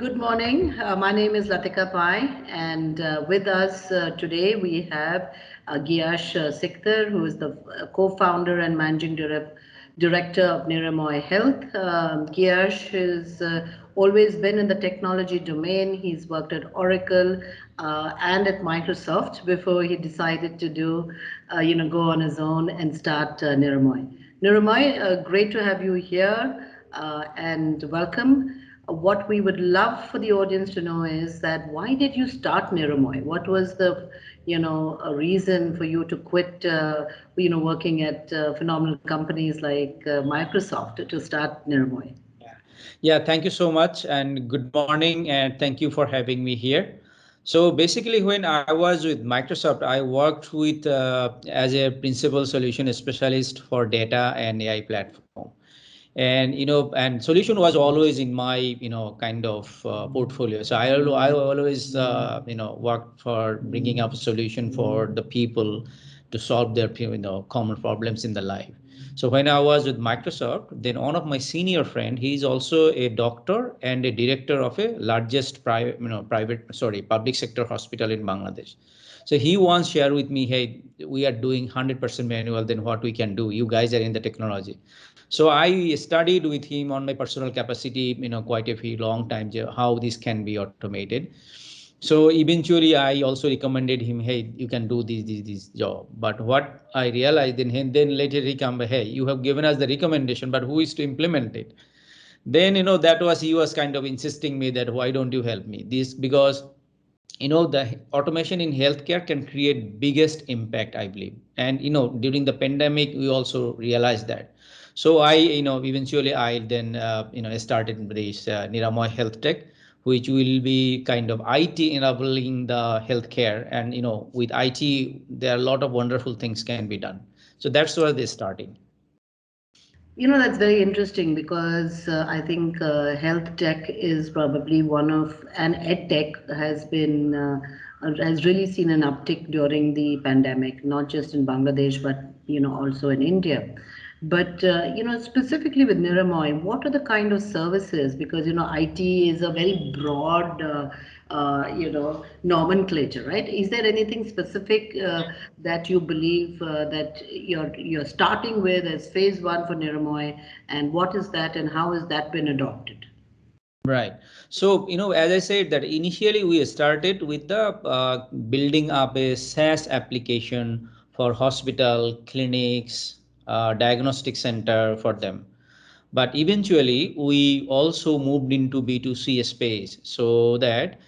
good morning. My name is Lathika Pai, and with us today we have Giash Sikder, who is the co-founder and managing director of Niramoy Health. Giash has always been in the technology domain. He's worked at Oracle and at Microsoft before he decided to go on his own and start Niramoy. Niramoy, great to have you here and welcome. What we would love for the audience to know is that why did you start Niramoy? What was the, a reason for you to quit, working at phenomenal companies like Microsoft to start Niramoy? Yeah, thank you so much and good morning and thank you for having me here. So basically when I was with Microsoft, I worked with as a principal solution specialist for data and AI platform. And and solution was always in my kind of portfolio. So I always worked for bringing up a solution for the people to solve their common problems in the life. So when I was with Microsoft, then one of my senior friend, he's also a doctor and a director of a largest public sector hospital in Bangladesh. So he once shared with me, hey, we are doing 100% manual, then what we can do? You guys are in the technology. So I studied with him on my personal capacity, quite a few long time, how this can be automated. So eventually I also recommended him, hey, you can do this job. But what I realized then later he come, hey, you have given us the recommendation, but who is to implement it? Then, he was kind of insisting me that why don't you help me? This because the automation in healthcare can create biggest impact, I believe. And during the pandemic we also realized that. So I eventually I then started this Niramoy Healthtech, which will be kind of IT enabling the healthcare. And with IT there are a lot of wonderful things can be done. So that's where they started. That's very interesting because I think health tech is probably one of, and ed tech has really seen an uptick during the pandemic, not just in Bangladesh, but, also in India. But, specifically with Niramoy, what are the kind of services? Because, IT is a very broad, nomenclature, right? Is there anything specific that you believe that you're starting with as phase one for Niramoy, and what is that, and how has that been adopted? Right. So, as I said that initially we started with the building up a SaaS application for hospital, clinics, diagnostic center for them. But eventually we also moved into B2C space, so that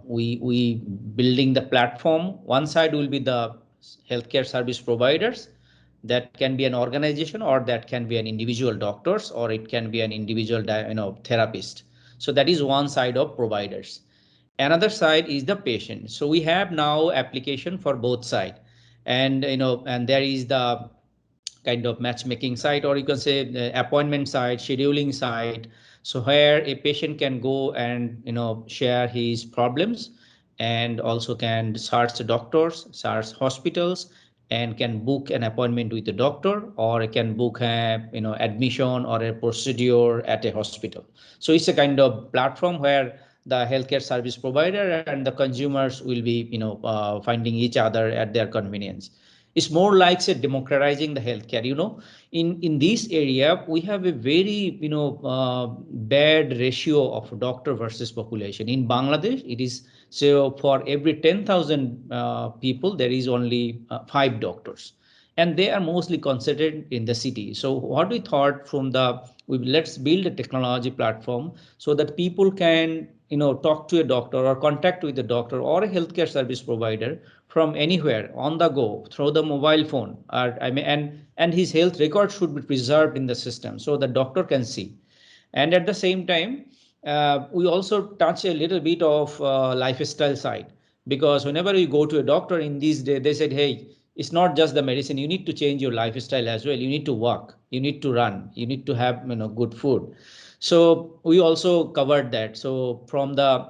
we building the platform. One side will be the healthcare service providers, that can be an organization or that can be an individual doctors or it can be an individual therapist. So that is one side of providers. Another side is the patient. So we have now application for both side. And and there is the kind of matchmaking site, or you can say the appointment site, scheduling site. So where a patient can go and share his problems, and also can search the doctors, search hospitals, and can book an appointment with the doctor, or can book a admission or a procedure at a hospital. So it's a kind of platform where the healthcare service provider and the consumers will be finding each other at their convenience. It's more like say democratizing the healthcare. In this area we have a very bad ratio of doctor versus population. In Bangladesh it is, so for every 10,000 people there is only 5 doctors, and they are mostly concentrated in the city. So what we thought from let's build a technology platform so that people can talk to a doctor or contact with a doctor or a healthcare service provider from anywhere on the go through the mobile phone. And his health record should be preserved in the system so the doctor can see. And at the same time, we also touch a little bit of lifestyle side, because whenever you go to a doctor in these days, they said, hey, it's not just the medicine, you need to change your lifestyle as well. You need to walk, you need to run, you need to have good food. So we also covered that. So from the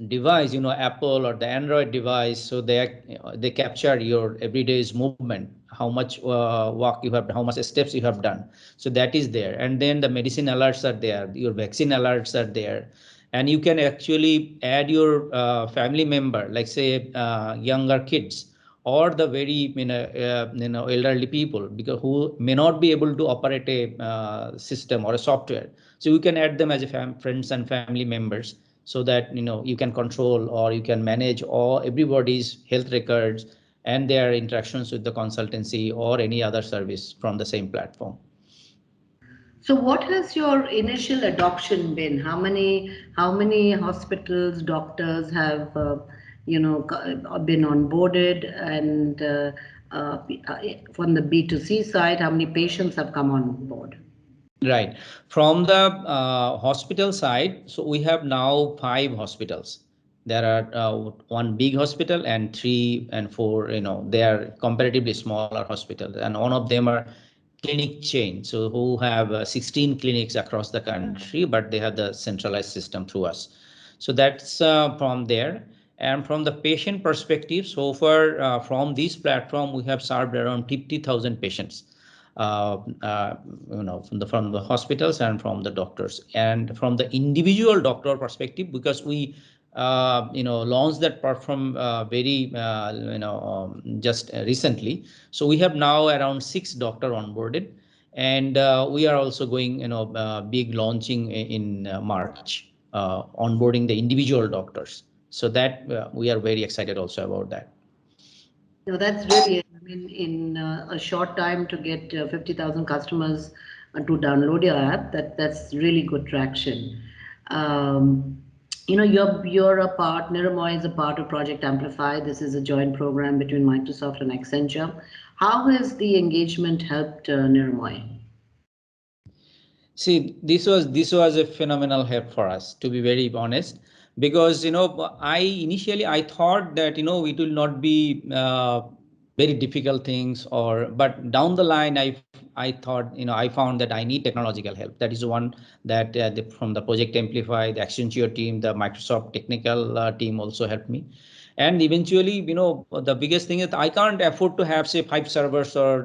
device, Apple or the Android device, so they capture your everyday's movement, how much walk you have, how much steps you have done. So that is there, and then the medicine alerts are there, your vaccine alerts are there, and you can actually add your family member, like say younger kids or the very elderly people, because who may not be able to operate a system or a software. So you can add them as a friends and family members, so that you can control or you can manage all everybody's health records and their interactions with the consultancy or any other service from the same platform. So what has your initial adoption been? How many hospitals, doctors have been onboarded, and from the B2C side, how many patients have come on board? Right. From the hospital side, so we have now 5 hospitals. There are one big hospital and 3 and 4, they are comparatively smaller hospitals, and one of them are clinic chain, so who have 16 clinics across the country, but they have the centralized system through us. So that's from there. And from the patient perspective, so far from this platform, we have served around 50,000 patients, uh, uh, from the hospitals and from the doctors. And from the individual doctor perspective, because we launched that platform very just recently, so we have now around 6 doctor onboarded, and we are also going big launching in March, onboarding the individual doctors, so that we are very excited also about that. No, that's really, I mean, in a short time to get 50,000 customers to download your app, that's really good traction. Um, you're a part, Niramoy is a part of Project Amplify. This is a joint program between Microsoft and Accenture. How has the engagement helped Niramoy? See, this was a phenomenal help for us, to be very honest, because I thought that it will not be very difficult things, but down the line I thought, I found that I need technological help. That is one that from the Project Amplify, the Accenture team, the Microsoft technical team also helped me. And eventually, the biggest thing is I can't afford to have say 5 servers or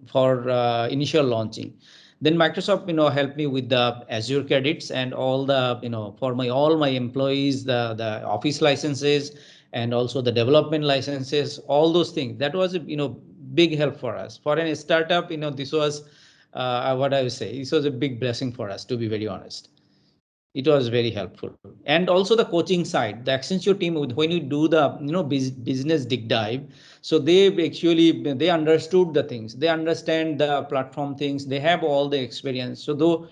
for initial launching. Then Microsoft helped me with the Azure credits and all the for my all my employees, the office licenses, and also the development licenses, all those things. That was a big help for us for a startup. This was what I would say, this was a big blessing for us, to be very honest. It was very helpful. And also the coaching side, the Accenture team, when you do the business dig dive, so they understood the things, they understand the platform things, they have all the experience. So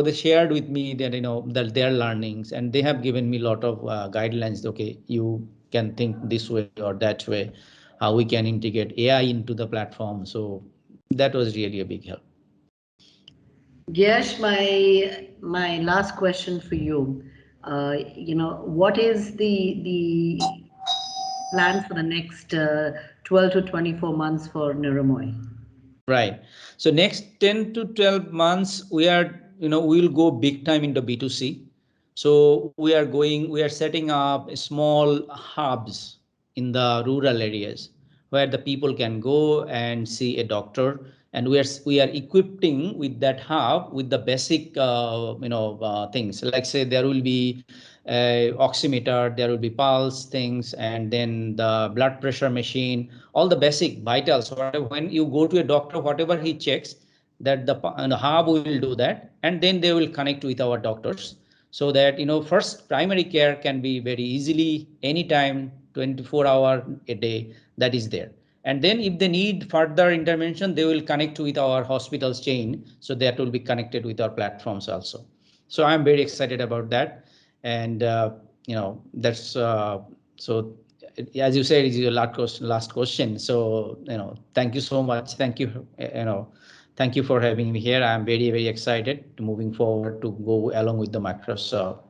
they shared with me that their learnings, and they have given me a lot of guidelines. Okay, you can think this way or that way, how we can integrate AI into the platform. So that was really a big help. Yes, my last question for you. What is the plans for the next 12 to 24 months for Niramoy? Right. So next 10 to 12 months, we will go big time into B2C. So we are setting up small hubs in the rural areas where the people can go and see a doctor. And we are equipping with that hub with the basic, things. Like say there will be oximeter, there will be pulse things, and then the blood pressure machine, all the basic vitals. Whatever, when you go to a doctor, whatever he checks, that the hub will do that, and then they will connect with our doctors, so that first primary care can be very easily anytime, 24 hour a day, that is there. And then if they need further intervention, they will connect with our hospitals chain, so that will be connected with our platforms also. So I'm very excited about that. And that's so as you said, it's your last question. So thank you so much. Thank you. Thank you for having me here. I'm very, very excited to moving forward to go along with the Microsoft.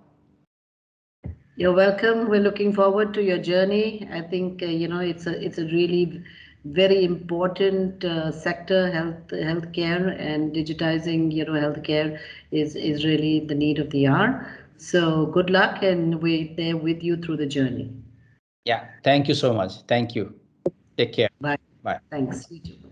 You're welcome. We're looking forward to your journey. I think it's a really very important sector, healthcare, and digitizing healthcare is really the need of the hour. So good luck, and we're there with you through the journey. Yeah, thank you so much. Thank you. Take care. Bye. Bye. Thanks. You too.